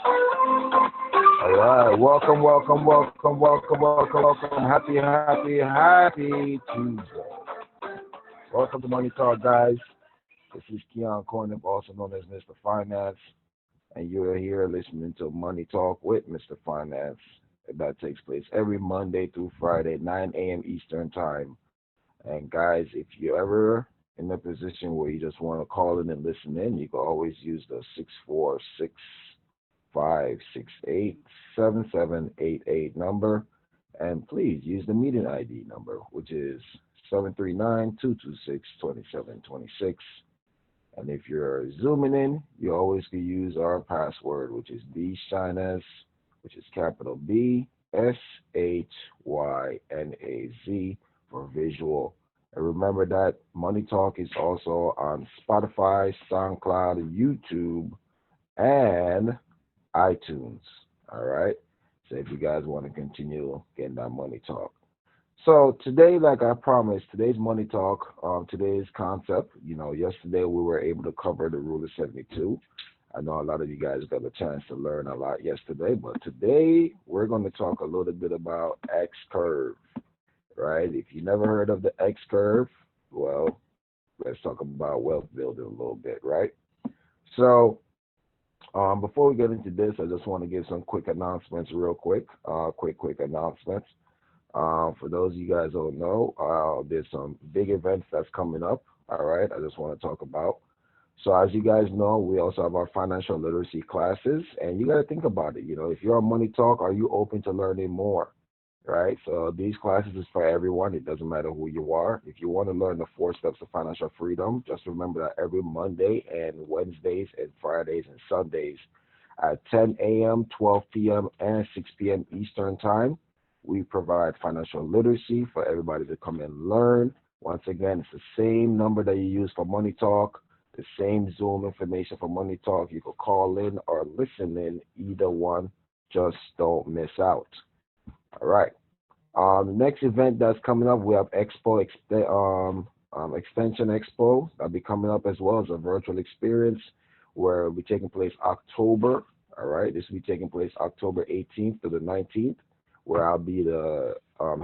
All right, welcome. Happy Tuesday. Welcome to Money Talk, guys. This is Keyon Corniffe, also known as Mr. Finance, and you are here listening to Money Talk with Mr. Finance. That takes place every Monday through Friday, 9 a.m. Eastern Time. And guys, if you're ever in a position where you just want to call in and listen in, you can always use the 646-568-7788 number. And please use the meeting ID number, which is 739-226-2726. And if you're zooming in, you always can use our password, which is BShynaz, which is capital BSHYNAZ for visual. And remember that Money Talk is also on Spotify, SoundCloud, YouTube, and iTunes. All right. So if you guys want to continue getting that Money Talk. So today, like I promised, today's Money Talk, today's concept, yesterday we were able to cover the Rule of 72. I know a lot of you guys got a chance to learn a lot yesterday, but today we're going to talk a little bit about X curve, right? If you never heard of the X curve, well, let's talk about wealth building a little bit, right? So before we get into this, I just want to give some quick announcements real quick, quick announcements. For those of you guys who don't know, there's some big events that's coming up, all right, I just want to talk about. So as you guys know, we also have our financial literacy classes, and you got to think about it. If you're on Money Talk, are you open to learning more, right? So these classes is for everyone. It doesn't matter who you are. If you want to learn the 4 steps of financial freedom, just remember that every Monday and Wednesdays and Fridays and Sundays at 10 a.m., 12 p.m., and 6 p.m. Eastern Time, we provide financial literacy for everybody to come and learn. Once again, it's the same number that you use for Money Talk, the same Zoom information for Money Talk. You can call in or listen in, either one. Just don't miss out. All right. The next event that's coming up, we have Extension Expo. That'll be coming up as well as a virtual experience where it'll be taking place October. All right. This will be taking place October 18th to the 19th, where I'll be the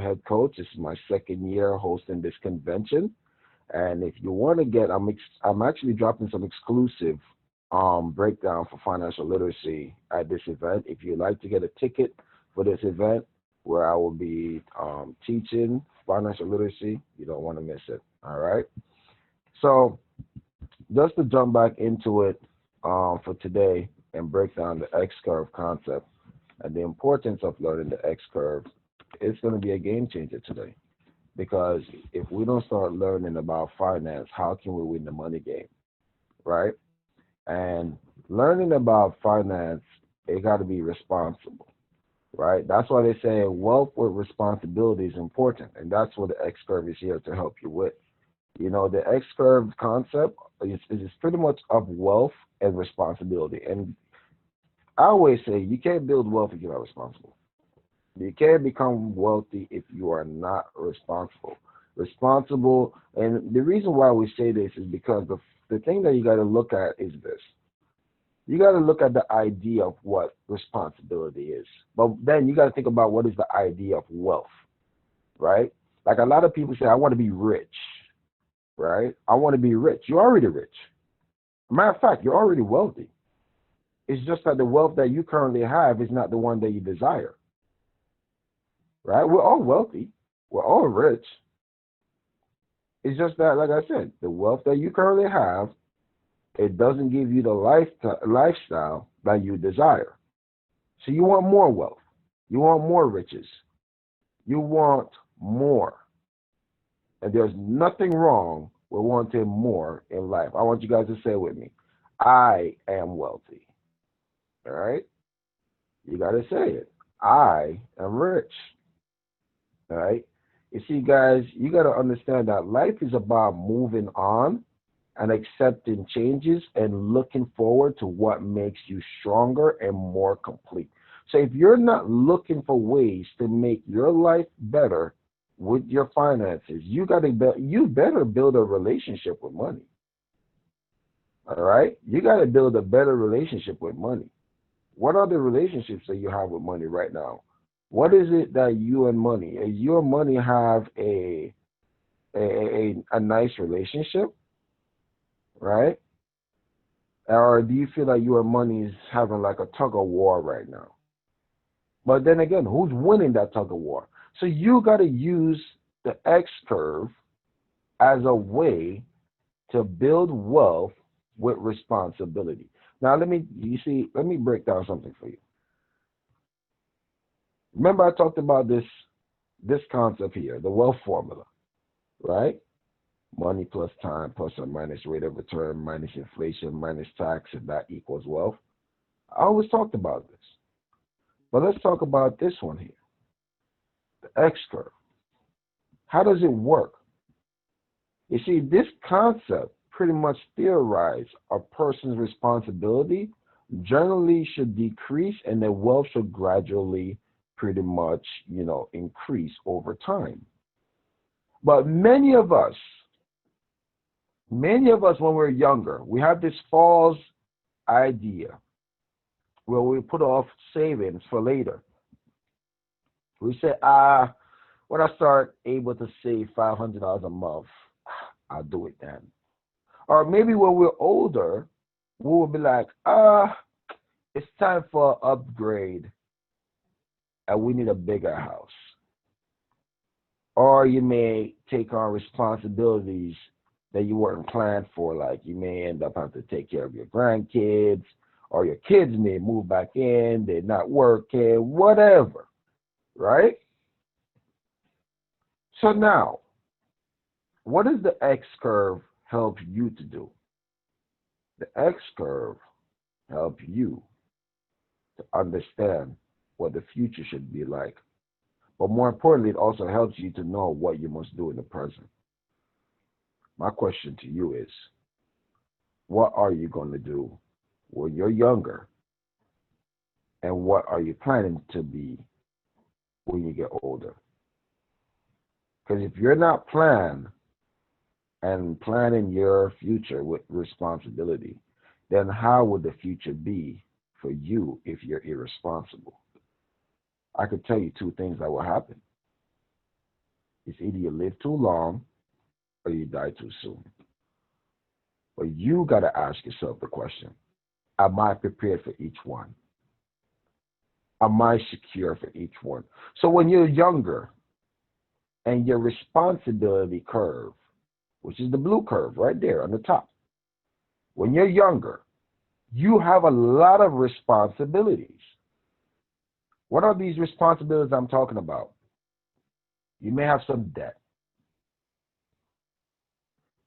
head coach. This is my second year hosting this convention. And if you want to get, I'm actually dropping some exclusive breakdown for financial literacy at this event. If you'd like to get a ticket for this event, where I will be teaching financial literacy, you don't want to miss it. All right. So just to jump back into it for today and break down the X curve concept and the importance of learning the X curve, it's going to be a game changer today. Because if we don't start learning about finance, how can we win the money game, right? And learning about finance, it got to be responsible, right? That's why they say wealth with responsibility is important, and that's what the X curve is here to help you with. The X curve concept is pretty much of wealth and responsibility. And I always say you can't build wealth if you're not responsible. You can't become wealthy if you are not responsible. And the reason why we say this is because the thing that you got to look at is this. You got to look at the idea of what responsibility is. But then you got to think about what is the idea of wealth, right? Like a lot of people say, I want to be rich, right? I want to be rich. You're already rich. Matter of fact, you're already wealthy. It's just that the wealth that you currently have is not the one that you desire. Right? We're all wealthy. We're all rich. It's just that, like I said, the wealth that you currently have, it doesn't give you the lifestyle that you desire. So you want more wealth. You want more riches. You want more. And there's nothing wrong with wanting more in life. I want you guys to say it with me. I am wealthy. All right? You got to say it. I am rich. All right. You see, guys, you got to understand that life is about moving on and accepting changes and looking forward to what makes you stronger and more complete. So if you're not looking for ways to make your life better with your finances, you better build a relationship with money. All right. You got to build a better relationship with money. What are the relationships that you have with money right now? What is it that you and money have a nice relationship, right? Or do you feel like you and money is having like a tug of war right now? But then again, who's winning that tug of war? So you got to use the X curve as a way to build wealth with responsibility. Now, let me break down something for you. Remember, I talked about this concept here, the wealth formula, right? Money plus time plus or minus rate of return minus inflation minus tax, and that equals wealth. I always talked about this. But let's talk about this one here, the X curve. How does it work? You see, this concept pretty much theorizes a person's responsibility generally should decrease and their wealth should gradually pretty much, increase over time. But many of us, when we're younger, we have this false idea where we put off savings for later. We say, when I start able to save $500 a month, I'll do it then. Or maybe when we're older, we will be like, it's time for an upgrade and we need a bigger house. Or you may take on responsibilities that you weren't planned for, like you may end up having to take care of your grandkids, or your kids may move back in, they're not working, whatever, right? So now, what does the X curve help you to do? The X curve helps you to understand what the future should be like. But more importantly, it also helps you to know what you must do in the present. My question to you is, what are you going to do when you're younger? And what are you planning to be when you get older? Because if you're not planning your future with responsibility, then how would the future be for you if you're irresponsible? I could tell you two things that will happen. It's either you live too long or you die too soon. But you got to ask yourself the question, am I prepared for each one? Am I secure for each one? So when you're younger and your responsibility curve, which is the blue curve right there on the top, when you're younger, you have a lot of responsibilities. What are these responsibilities I'm talking about? You may have some debt.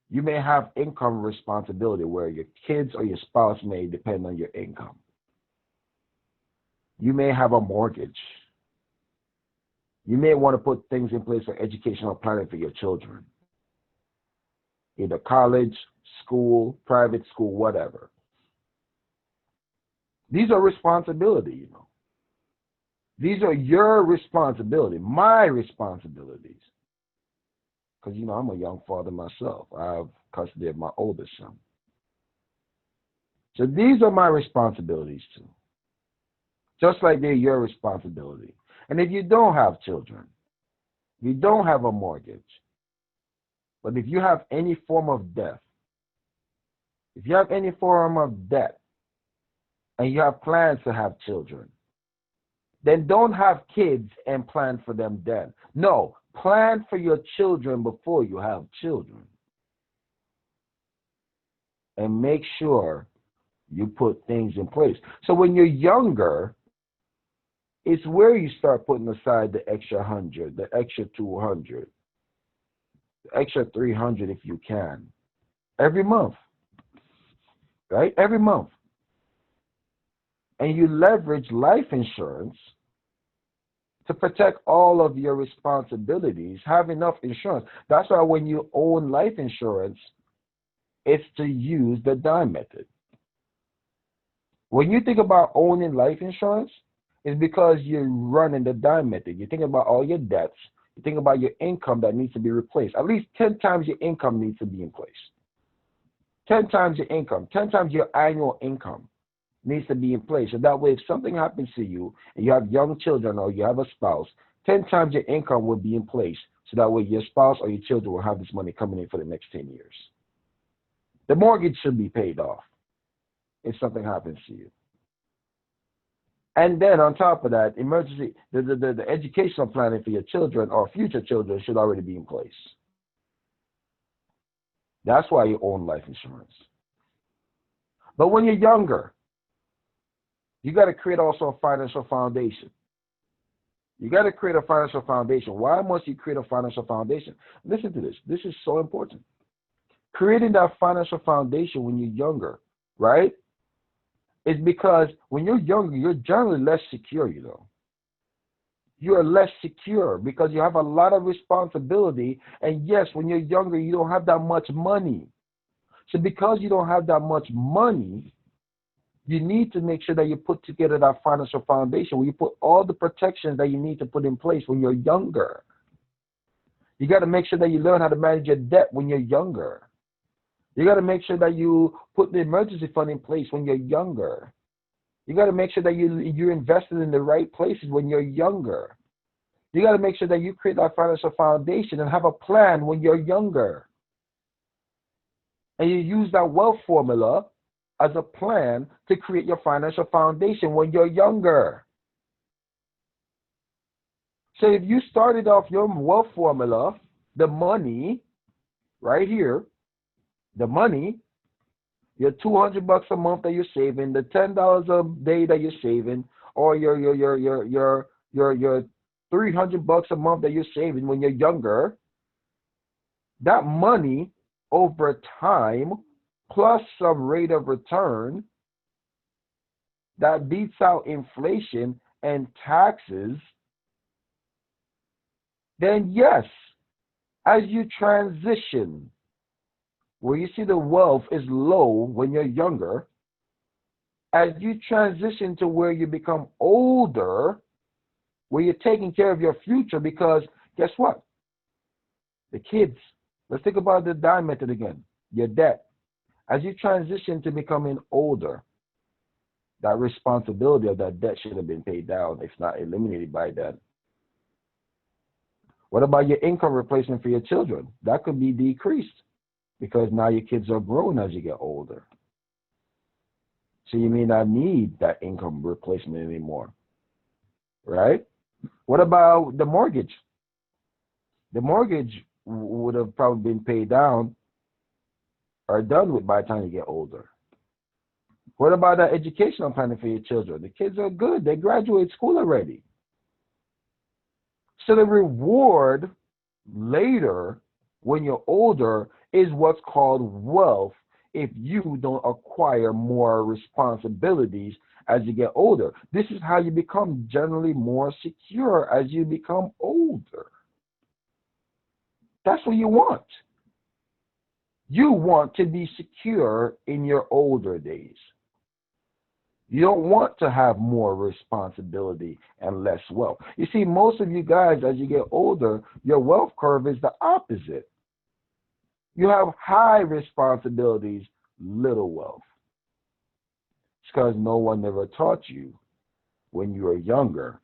You may have income responsibility where your kids or your spouse may depend on your income. You may have a mortgage. You may want to put things in place for educational planning for your children. Either college, school, private school, whatever. These are responsibilities, These are your responsibility, my responsibilities. Because, I'm a young father myself. I have custody of my oldest son. So these are my responsibilities too. Just like they're your responsibility. And if you don't have children, you don't have a mortgage, but if you have any form of debt, and you have plans to have children, then don't have kids and plan for them then. No, plan for your children before you have children. And make sure you put things in place. So when you're younger, it's where you start putting aside the extra 100, the extra 200, the extra 300 if you can, every month, right? Every month. And you leverage life insurance to protect all of your responsibilities. Have enough insurance. That's why when you own life insurance, it's to use the dime method. When you think about owning life insurance, it's because you're running the dime method. You think about all your debts. You think about your income that needs to be replaced. At least 10 times your income needs to be in place. 10 times your income, 10 times your annual income needs to be in place. So that way, if something happens to you and you have young children or you have a spouse, 10 times your income will be in place. So that way, your spouse or your children will have this money coming in for the next 10 years. The mortgage should be paid off if something happens to you. And then on top of that, emergency, the educational planning for your children or future children should already be in place. That's why you own life insurance. But when you're younger, you got to create also a financial foundation. You got to create a financial foundation. Why must you create a financial foundation? Listen to this. This is so important. Creating that financial foundation when you're younger, right? Is because when you're younger, you're generally less secure, you know. You are less secure because you have a lot of responsibility. And yes, when you're younger, you don't have that much money. So because you don't have that much money, you need to make sure that you put together that financial foundation where you put all the protections that you need to put in place when you're younger. You got to make sure that you learn how to manage your debt when you're younger. You got to make sure that you put the emergency fund in place when you're younger. You got to make sure that you're invested in the right places when you're younger. You got to make sure that you create that financial foundation and have a plan when you're younger. And you use that wealth formula as a plan to create your financial foundation when you're younger. So if you started off your wealth formula, the money, right here, the money, your $200 a month that you're saving, the $10 a day that you're saving, or your $300 a month that you're saving when you're younger, that money over time plus some rate of return that beats out inflation and taxes, then yes, as you transition, where you see the wealth is low when you're younger, as you transition to where you become older, where you're taking care of your future, because guess what? The kids, let's think about the die method again, your debt. As you transition to becoming older, that responsibility of that debt should have been paid down, if not eliminated by that. What about your income replacement for your children? That could be decreased because now your kids are growing as you get older. So you may not need that income replacement anymore, right? What about the mortgage? The mortgage would have probably been paid down or done with by the time you get older. What about that educational planning for your children? The kids are good. They graduate school already. So the reward later when you're older is what's called wealth if you don't acquire more responsibilities as you get older. This is how you become generally more secure as you become older. That's what you want. You want to be secure in your older days. You don't want to have more responsibility and less wealth. You see, most of you guys, as you get older, your wealth curve is the opposite. You have high responsibilities, little wealth. It's because no one ever taught you when you were younger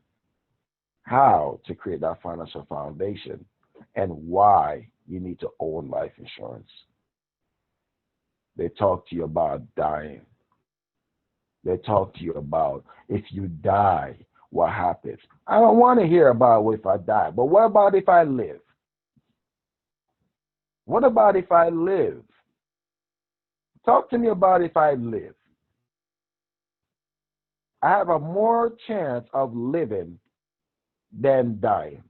how to create that financial foundation and why you need to own life insurance. They talk to you about dying. They talk to you about if you die, what happens. I don't want to hear about if I die, but what about if I live? What about if I live? Talk to me about if I live. I have a more chance of living than dying.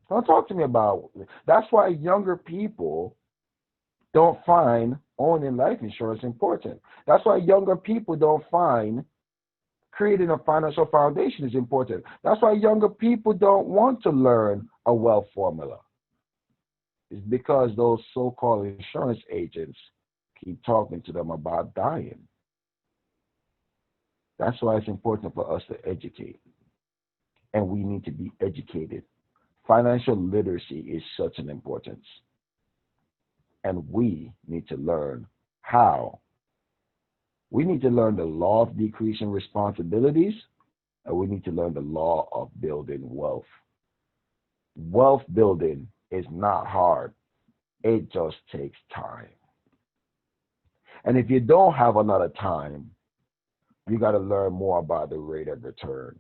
Don't talk to me about it. That's why younger people don't find owning life insurance important. That's why younger people don't find creating a financial foundation is important. That's why younger people don't want to learn a wealth formula. It's because those so-called insurance agents keep talking to them about dying. That's why it's important for us to educate. And we need to be educated. Financial literacy is such an importance. And we need to learn how We need to learn the law of decreasing responsibilities, and we need to learn the law of building wealth. Wealth building is not hard. It just takes time. And if you don't have another time, you got to learn more about the rate of return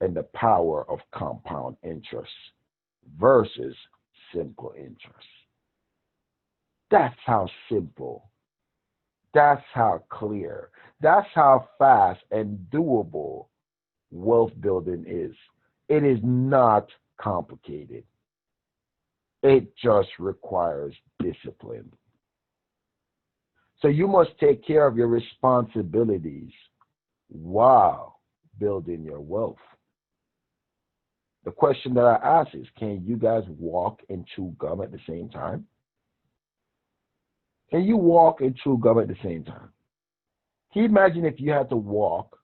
and the power of compound interest versus simple interest. That's how simple, that's how clear, that's how fast and doable wealth building is. It is not complicated. It just requires discipline. So you must take care of your responsibilities while building your wealth. The question that I ask is, can you guys walk and chew gum at the same time? Can you walk and chew gum at the same time? Can you imagine if you had to walk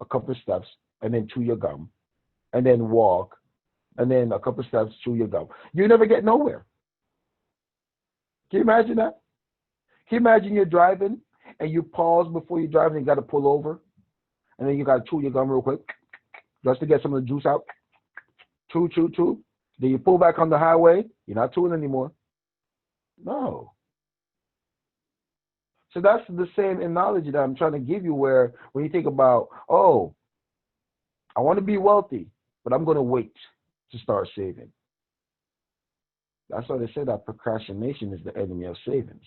a couple of steps and then chew your gum, and then walk, and then a couple of steps, chew your gum? You never get nowhere. Can you imagine that? Can you imagine you're driving and you pause before you drive and you got to pull over, and then you got to chew your gum real quick just to get some of the juice out? Chew, chew, chew. Then you pull back on the highway. You're not chewing anymore. No. So that's the same analogy that I'm trying to give you, where when you think about, oh, I want to be wealthy, but I'm going to wait to start saving. That's why they say that procrastination is the enemy of savings.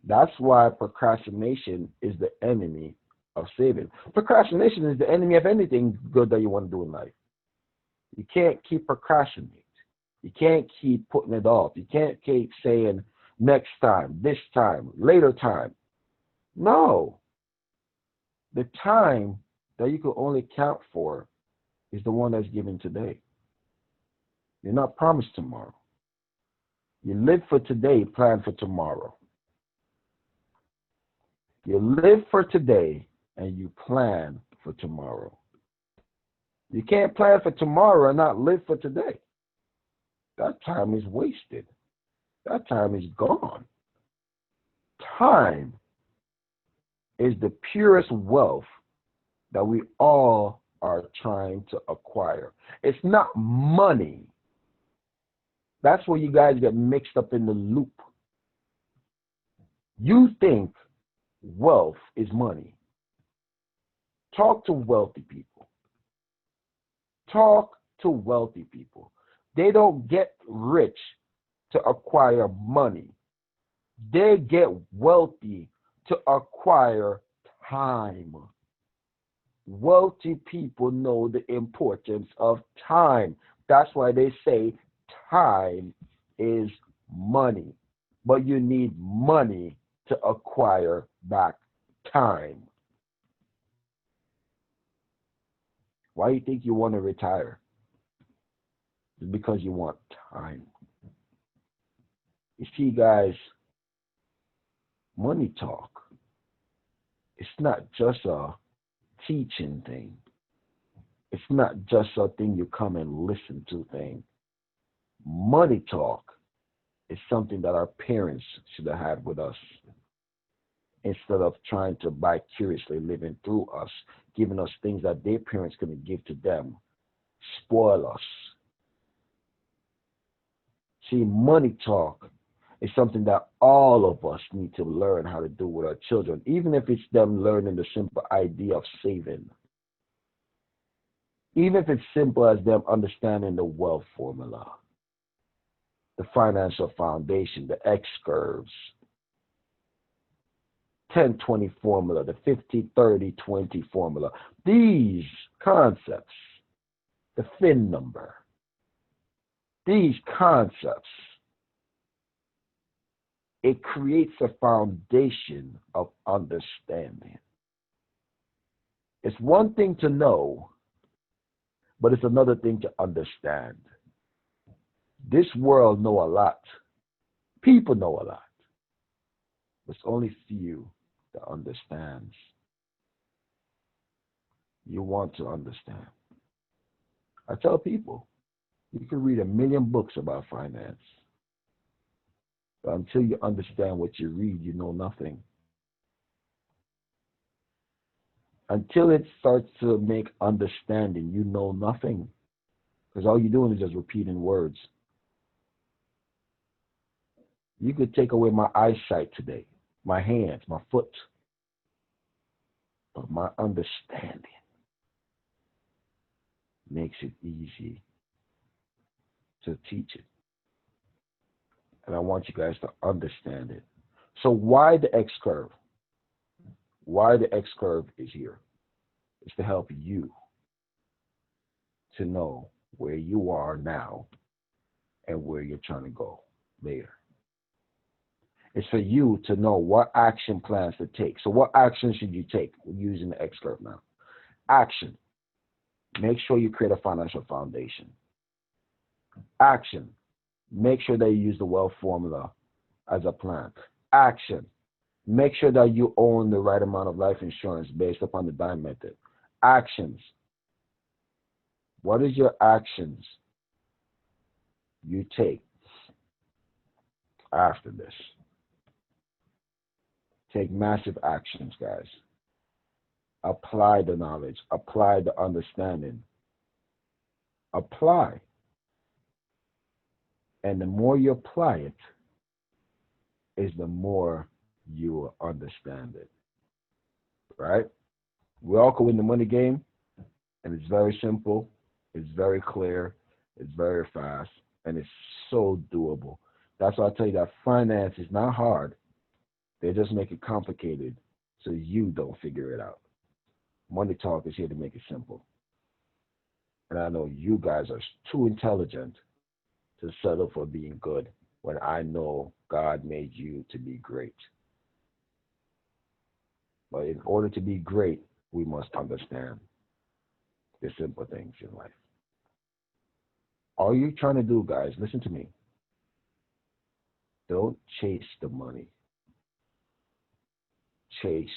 That's why procrastination is the enemy of saving. Procrastination is the enemy of anything good that you want to do in life. You can't keep procrastinating. You can't keep putting it off. You can't keep saying next time, this time, later time. No. The time that you can only count for is the one that's given today. You're not promised tomorrow. You live for today, plan for tomorrow. You live for today and you plan for tomorrow. You can't plan for tomorrow and not live for today. That time is wasted. That time is gone. Time is the purest wealth that we all are trying to acquire. It's not money. That's where you guys get mixed up in the loop. You think wealth is money. Talk to wealthy people. Talk to wealthy people. They don't get rich to acquire money. They get wealthy to acquire time. Wealthy people know the importance of time. That's why they say time is money. But you need money to acquire back time. Why do you think you want to retire? It's because you want time. You see, guys, money talk, it's not just a teaching thing. It's not just a thing you come and listen to thing. Money talk is something that our parents should have had with us, instead of trying to vicariously living through us, giving us things that their parents couldn't give to them, spoil us. See, money talk is something that all of us need to learn how to do with our children, even if it's them learning the simple idea of saving. Even if it's simple as them understanding the wealth formula, the financial foundation, the X curves, 10-20 formula, the 50-30-20 formula. These concepts, the fin number, these concepts, it creates a foundation of understanding. It's one thing to know, but it's another thing to understand. This world know a lot. People know a lot. There's only few that understands. You want to understand. I tell people, you can read 1 million books about finance. But until you understand what you read, you know nothing. Until it starts to make understanding, you know nothing. Because all you're doing is just repeating words. You could take away my eyesight today, my hands, my foot, but my understanding makes it easy to teach it. And I want you guys to understand it. So why the X curve? Why the X curve is here? It's to help you to know where you are now and where you're trying to go later. It's for you to know what action plans to take. So what action should you take? We're using the X curve now. Action. Make sure you create a financial foundation. Action. Make sure that you use the wealth formula as a plan. Action. Make sure that you own the right amount of life insurance based upon the dime method. Actions. What is your actions you take after this? Take massive actions, guys. Apply the knowledge. Apply the understanding. Apply. And the more you apply it, is the more you will understand it. Right? We all can win the money game, and it's very simple, it's very clear, it's very fast, and it's so doable. That's why I tell you that finance is not hard. They just make it complicated so you don't figure it out. Money Talk is here to make it simple. And I know you guys are too intelligent to settle for being good when I know God made you to be great. But in order to be great, we must understand the simple things in life. All you're trying to do, guys, listen to me. Don't chase the money. Chase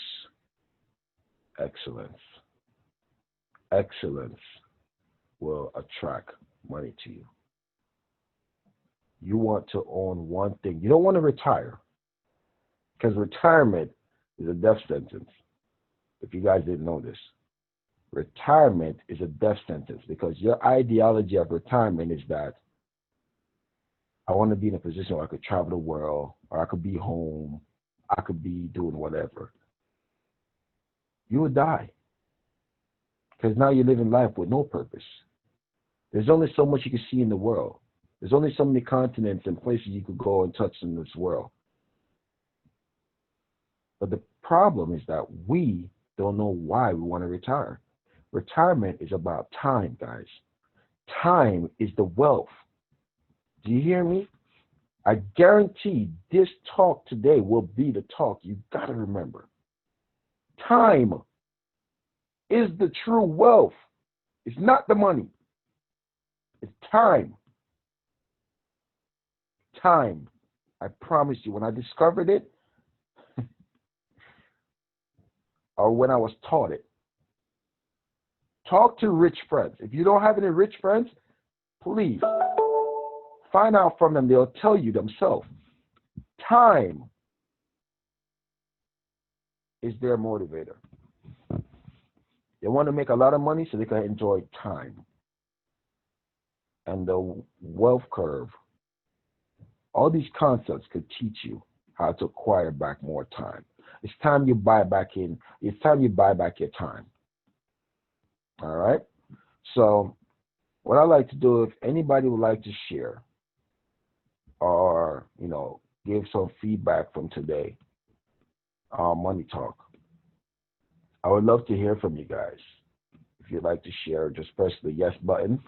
excellence. Excellence will attract money to you. You want to own one thing. You don't want to retire, because retirement is a death sentence. If you guys didn't know this, retirement is a death sentence, because your ideology of retirement is that I want to be in a position where I could travel the world, or I could be home, I could be doing whatever. You would die, because now you're living life with no purpose. There's only so much you can see in the world. There's only so many continents and places you could go and touch in this world. But the problem is that we don't know why we want to retire. Retirement is about time, guys. Time is the wealth. Do you hear me? I guarantee this talk today will be the talk you got to remember. Time is the true wealth. It's not the money. It's time. Time. I promise you, when I discovered it, or when I was taught it, talk to rich friends. If you don't have any rich friends, please find out from them. They'll tell you themselves. Time is their motivator. They want to make a lot of money so they can enjoy time. And the wealth curve, all these concepts could teach you how to acquire back more time. It's time you buy back in. It's time you buy back your time. All right? So what I like to do, if anybody would like to share or, give some feedback from today, Money Talk, I would love to hear from you guys. If you'd like to share, just press the yes button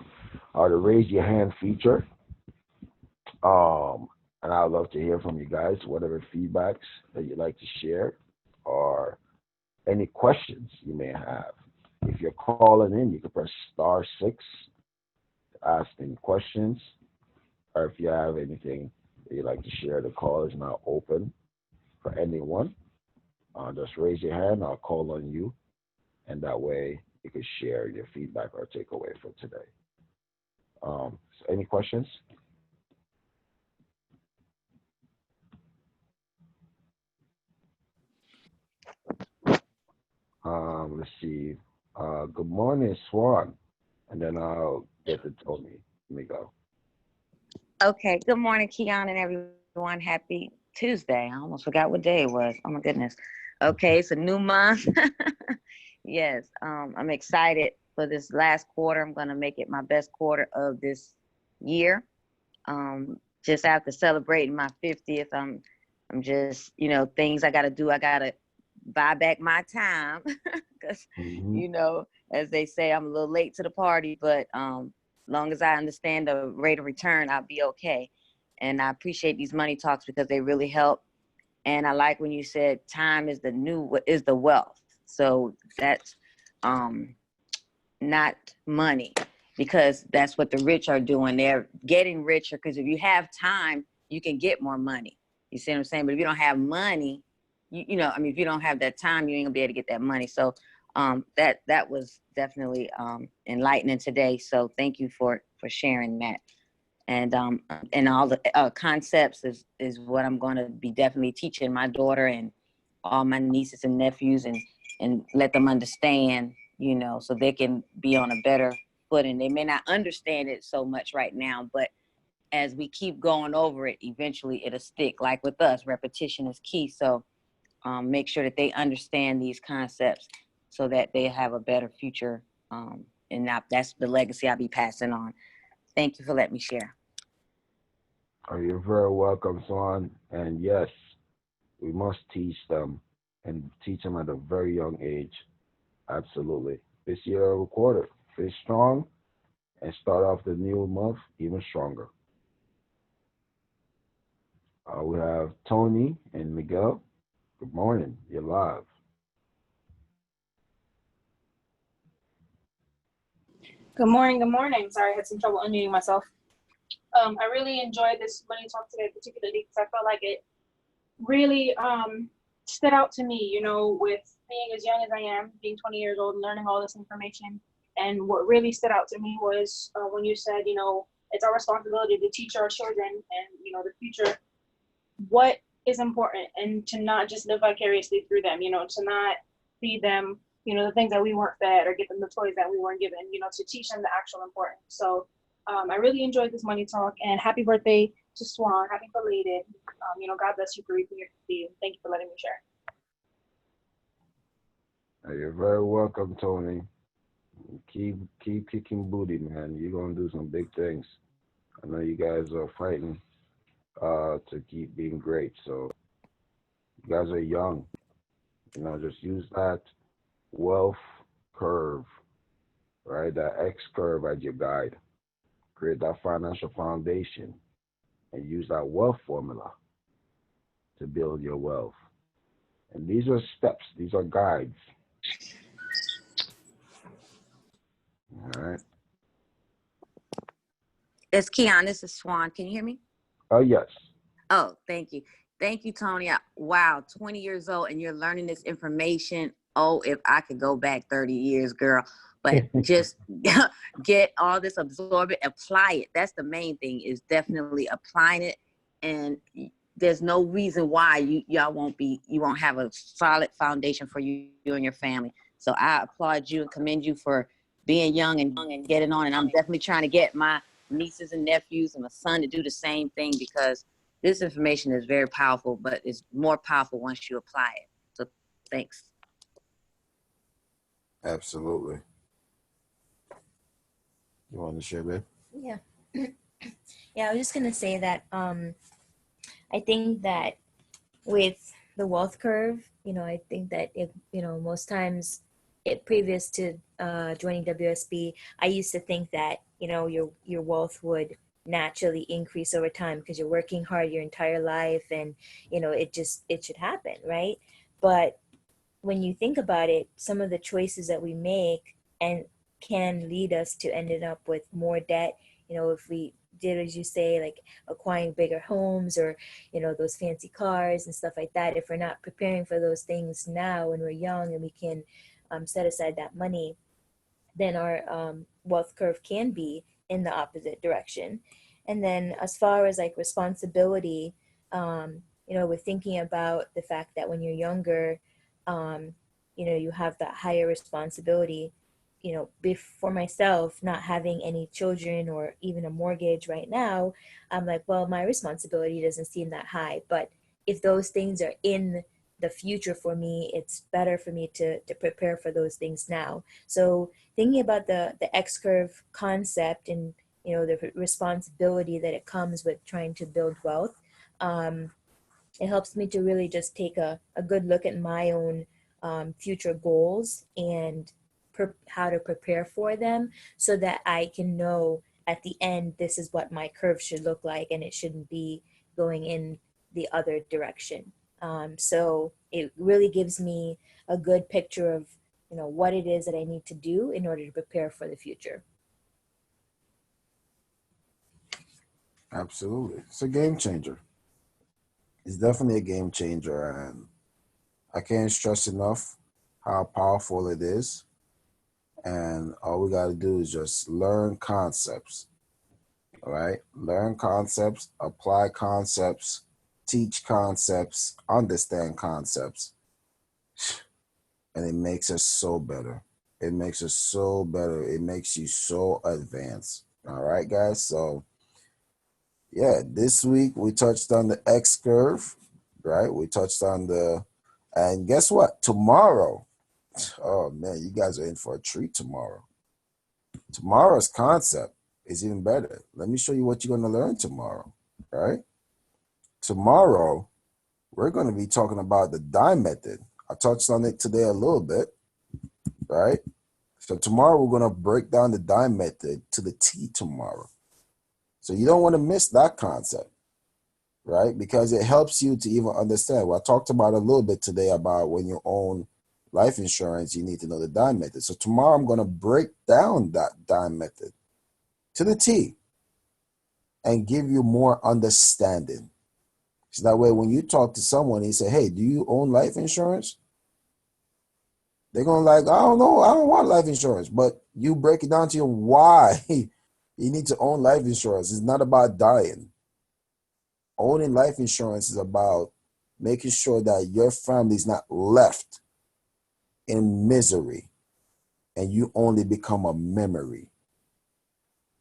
or the raise your hand feature. And I'd love to hear from you guys, whatever feedbacks that you'd like to share or any questions you may have. If you're calling in, you can press *6 to ask any questions. Or if you have anything that you'd like to share, the call is now open for anyone. Just raise your hand, I'll call on you. And that way you can share your feedback or takeaway for today. So any questions? let's see. Good morning, Swan. And then I'll get to Tony. Let me go. Okay, good morning, Keyon and everyone. Happy Tuesday. I almost forgot what day it was. Oh my goodness. Okay, it's a new month. Yes, I'm excited for this last quarter. I'm gonna make it my best quarter of this year. Just after celebrating my 50th, I'm just, things I gotta do. I gotta buy back my time because, Hmm. as they say, I'm a little late to the party, but long as I understand the rate of return, I'll be okay. And I appreciate these money talks because they really help. And I like when you said time is the wealth. So that's um, not money, because that's what the rich are doing. They're getting richer because if you have time, you can get more money. You see what I'm saying? But if you don't have money, if you don't have that time, you ain't gonna be able to get that money. So that was definitely enlightening today. So thank you for sharing that. And all the concepts is what I'm going to be definitely teaching my daughter and all my nieces and nephews, and let them understand, so they can be on a better footing. They may not understand it so much right now, but as we keep going over it, eventually it'll stick. Like with us, repetition is key. So make sure that they understand these concepts so that they have a better future. That's the legacy I'll be passing on. Thank you for letting me share. Oh, you're very welcome, Swan. And yes, we must teach them and teach them at a very young age. Absolutely. This year, a quarter. Finish strong and start off the new month even stronger. We have Tony and Miguel. Good morning. You're live. Good morning. Good morning. Sorry, I had some trouble unmuting myself. I really enjoyed this money talk today, particularly because I felt like it really stood out to me, with being as young as I am, being 20 years old, and learning all this information. And what really stood out to me was when you said, it's our responsibility to teach our children and, the future what is important, and to not just live vicariously through them, to not feed them, the things that we weren't fed, or give them the toys that we weren't given, to teach them the actual importance. So I really enjoyed this money talk, and happy birthday to Swan. Happy belated. God bless you for reaping your seed. Thank you for letting me share. You're very welcome, Tony. Keep kicking booty, man. You're gonna do some big things. I know you guys are fighting to keep being great. So you guys are young. Just use that wealth curve, right? That X curve as your guide. Create that financial foundation and use that wealth formula to build your wealth. And these are steps, these are guides. All right. It's Keon. This is Swan. Can you hear me? Oh, yes. Oh, thank you. Thank you, Tony. Wow, 20 years old and you're learning this information. Oh, if I could go back 30 years, girl. But just get all this, absorb it, apply it. That's the main thing, is definitely applying it. And there's no reason why you won't have a solid foundation for you and your family. So I applaud you and commend you for being young and getting on. And I'm definitely trying to get my nieces and nephews and my son to do the same thing, because this information is very powerful, but it's more powerful once you apply it. So thanks. Absolutely. You want to share, babe? Yeah. Yeah, I was just gonna say that I think that with the wealth curve, I think that most times previous to joining WSB, I used to think that, your wealth would naturally increase over time because you're working hard your entire life, and, it should happen, right? But when you think about it, some of the choices that we make and can lead us to ending up with more debt, if we did, as you say, like acquiring bigger homes, or those fancy cars and stuff like that. If we're not preparing for those things now when we're young, and we can set aside that money, then our wealth curve can be in the opposite direction. And then as far as like responsibility, we're thinking about the fact that when you're younger, you know, you have that higher responsibility. You know, for myself, not having any children or even a mortgage right now, I'm like, well, my responsibility doesn't seem that high. But if those things are in the future for me, it's better for me to prepare for those things now. So thinking about the X curve concept and, you know, the responsibility that it comes with trying to build wealth, it helps me to really just take a good look at my own future goals and how to prepare for them, so that I can know at the end this is what my curve should look like, and it shouldn't be going in the other direction. So it really gives me a good picture of, you know, what it is that I need to do in order to prepare for the future. Absolutely. It's a game changer. It's definitely a game changer, and I can't stress enough how powerful it is. And all we got to do is just learn concepts. All right? Learn concepts, apply concepts, teach concepts, understand concepts. And it makes us so better. It makes us so better. It makes you so advanced. All right, guys? So, yeah, this week we touched on the X curve, right? We touched on and guess what? Tomorrow, oh man, you guys are in for a treat tomorrow. Tomorrow's concept is even better. Let me show you what you're going to learn tomorrow, right? Tomorrow, we're going to be talking about the dime method. I touched on it today a little bit, right? So tomorrow, we're going to break down the dime method to the T tomorrow. So you don't want to miss that concept, right? Because it helps you to even understand. Well, I talked about a little bit today about when you own life insurance, you need to know the dime method. So tomorrow, I'm going to break down that dime method to the T and give you more understanding. So that way, when you talk to someone and you say, hey, do you own life insurance? They're going to like, I don't know, I don't want life insurance. But you break it down to you why you need to own life insurance. It's not about dying. Owning life insurance is about making sure that your family is not left in misery and you only become a memory.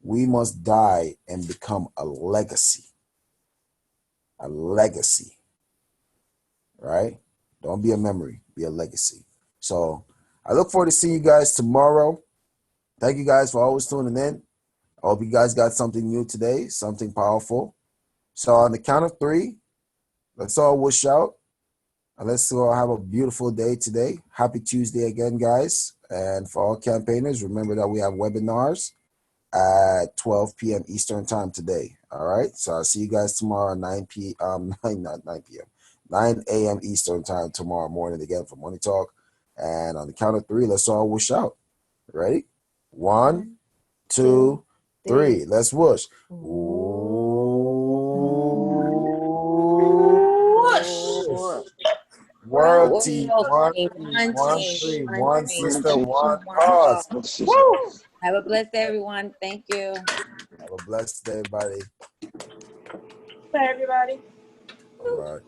We must die and become a legacy. A legacy, right? Don't be a memory, be a legacy. So I look forward to seeing you guys tomorrow. Thank you guys for always tuning in. I hope you guys got something new today, something powerful. So on the count of 3, let's all wish out. And let's all have a beautiful day today. Happy Tuesday again, guys. And for all campaigners, remember that we have webinars at 12 p.m. Eastern time today. All right. So I'll see you guys tomorrow at 9 p.m. 9 a.m. Eastern time tomorrow morning again for Money Talk. And on the count of 3, let's all whoosh out. Ready? 1, 2, 3. Let's whoosh. Whoosh. World team, one team, one sister, one cause. Woo! Have a blessed day, everyone. Thank you. Have a blessed day, everybody. Bye, everybody. All right.